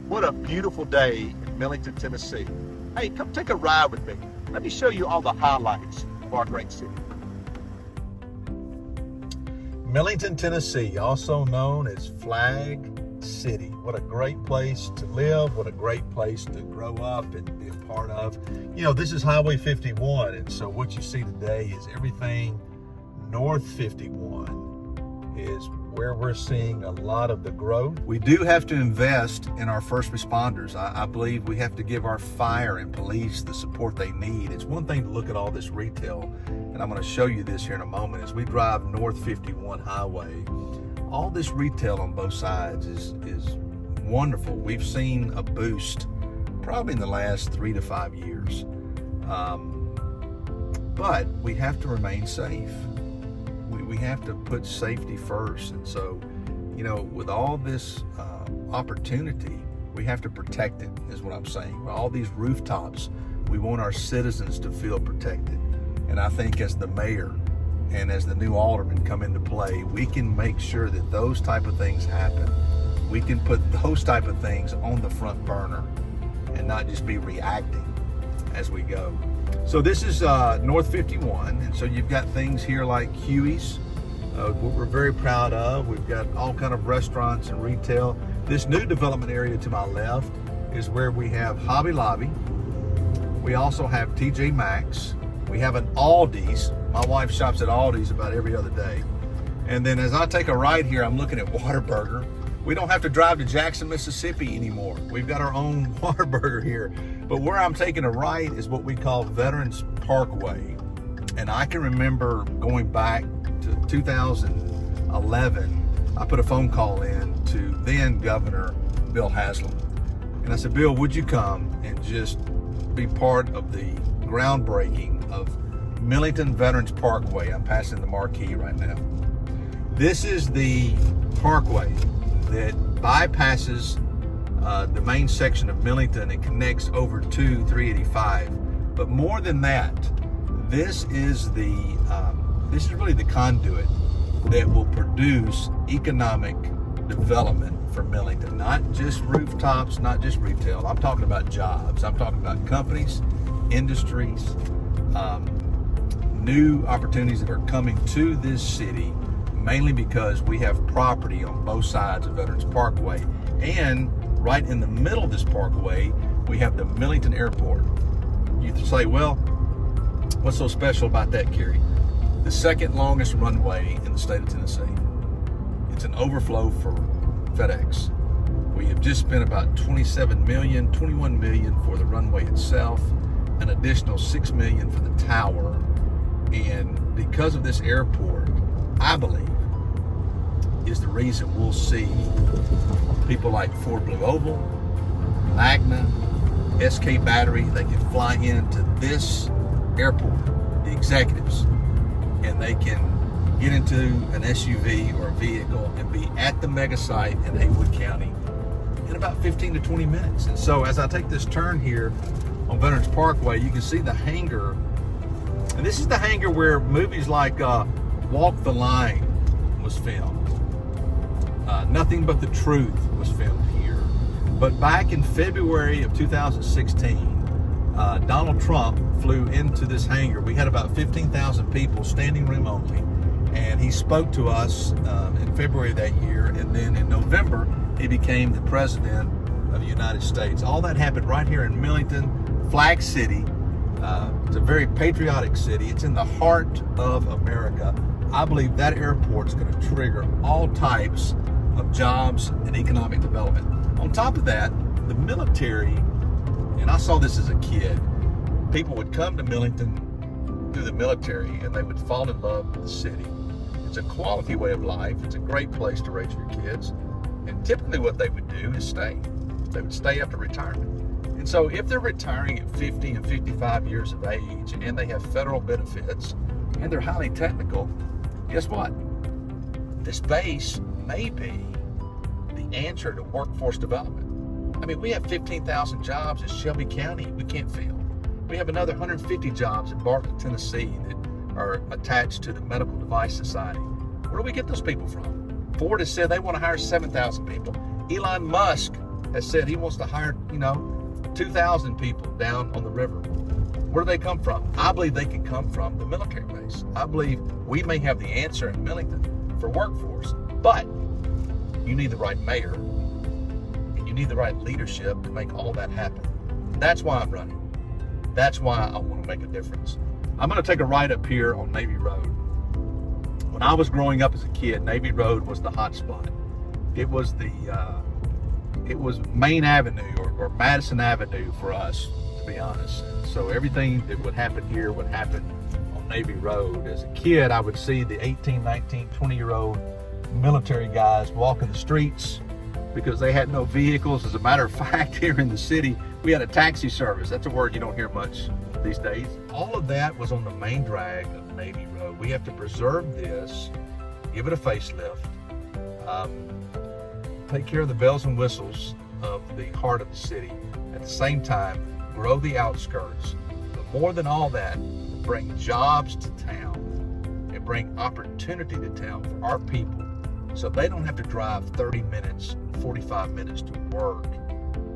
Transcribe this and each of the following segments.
What a beautiful day in Millington, Tennessee. Hey, come take a ride with me. Let me show you all the highlights of our great city. Millington, Tennessee, also known as Flag City. What a great place to live. What a great place to grow up and be a part of. You know, this is Highway 51, and so what you see today is everything North 51 is where we're seeing a lot of the growth. We do have to invest in our first responders. I believe we have to give our fire and police the support they need. It's one thing to look at all this retail, and I'm going to show you this here in a moment. As we drive North 51 Highway, all this retail on both sides is wonderful. We've seen a boost probably in the last 3 to 5 years. But we have to remain safe. We have to put safety first. And so, you know, with all this opportunity, we have to protect it, is what I'm saying. With all these rooftops, we want our citizens to feel protected. And I think as the mayor and as the new aldermen come into play, we can make sure that those type of things happen. We can put those type of things on the front burner and not just be reacting as we go. So this is North 51, and so you've got things here like Huey's, what we're very proud of. We've got all kind of restaurants and retail. This new development area to my left is where we have Hobby Lobby. We also have TJ Maxx. We have an Aldi's. My wife shops at Aldi's about every other day. And then as I take a right here, I'm looking at Whataburger. We don't have to drive to Jackson, Mississippi anymore. We've got our own Whataburger here. But where I'm taking a right is what we call Veterans Parkway. And I can remember going back to 2011, I put a phone call in to then Governor Bill Haslam. And I said, Bill, would you come and just be part of the groundbreaking of Millington Veterans Parkway? I'm passing the marquee right now. This is the parkway that bypasses the main section of Millington and connects over to 385. But more than that, this is really the conduit that will produce economic development for Millington. Not just rooftops, not just retail. I'm talking about jobs. I'm talking about companies, industries, new opportunities that are coming to this city, mainly because we have property on both sides of Veterans Parkway. And right in the middle of this parkway, we have the Millington Airport. You say, well, what's so special about that, Cary? The second longest runway in the state of Tennessee. It's an overflow for FedEx. We have just spent about $21 million for the runway itself, an additional $6 million for the tower. And because of this airport, I believe, is the reason we'll see people like Ford Blue Oval, Magna, SK Battery. They can fly into this airport, the executives, and they can get into an SUV or a vehicle and be at the mega site in Haywood County in about 15 to 20 minutes. And so as I take this turn here on Veterans Parkway, you can see the hangar. And this is the hangar where movies like Walk the Line was filmed. Nothing But the Truth was filmed here. But back in February of 2016, Donald Trump flew into this hangar. We had about 15,000 people, standing room only. And he spoke to us in February of that year. And then in November, he became the president of the United States. All that happened right here in Millington, Flag City. It's a very patriotic city. It's in the heart of America. I believe that airport is going to trigger all types of jobs and economic development. On top of that, the military, and I saw this as a kid, people would come to Millington through the military and they would fall in love with the city. It's a quality way of life. It's a great place to raise your kids. And typically what they would do is stay. They would stay after retirement. And so if they're retiring at 50 and 55 years of age and they have federal benefits and they're highly technical, guess what? This base may be the answer to workforce development. I mean, we have 15,000 jobs in Shelby County we can't fill. We have another 150 jobs in Bartlett, Tennessee that are attached to the Medical Device Society. Where do we get those people from? Ford has said they want to hire 7,000 people. Elon Musk has said he wants to hire, 2,000 people down on the river. Where do they come from? I believe they can come from the military base. I believe we may have the answer in Millington for workforce, but you need the right mayor and you need the right leadership to make all that happen. That's why I'm running. That's why I want to make a difference. I'm going to take a right up here on Navy Road. When I was growing up as a kid, Navy Road was the hot spot. It was Main Avenue or Madison Avenue for us, to be honest. So everything that would happen here would happen on Navy Road. As a kid, I would see the 18, 19, 20-year-old military guys walking the streets because they had no vehicles. As a matter of fact, here in the city, we had a taxi service. That's a word you don't hear much these days. All of that was on the main drag of Navy Road. We have to preserve this, give it a facelift, take care of the bells and whistles of the heart of the city. At the same time, grow the outskirts. But more than all that, bring jobs to town and bring opportunity to town for our people so they don't have to drive 30 minutes, 45 minutes to work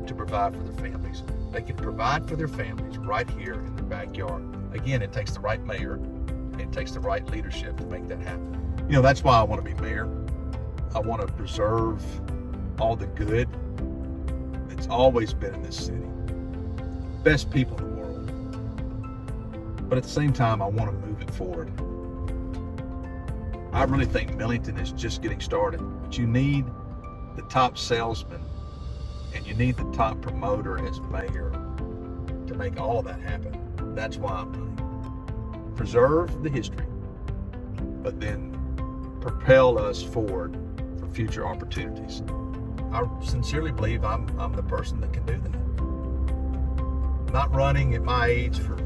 to provide for their families. They can provide for their families right here in their backyard. Again, it takes the right mayor and it takes the right leadership to make that happen. That's why I want to be mayor. I want to preserve all the good that's always been in this city. Best people in the world. But at the same time, I want to move it forward. I really think Millington is just getting started. But you need the top salesman and you need the top promoter as mayor to make all that happen. That's why I'm running. Preserve the history, but then propel us forward for future opportunities. I sincerely believe I'm the person that can do that. I'm not running at my age to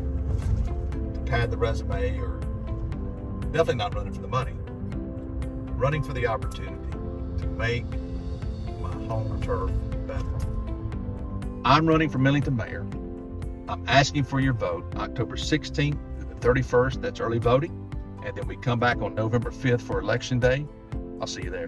pad the resume, or definitely not running for the money. Running for the opportunity to make my home turf better. I'm running for Millington Mayor. I'm asking for your vote October 16th to the 31st. That's early voting. And then we come back on November 5th for Election Day. I'll see you there.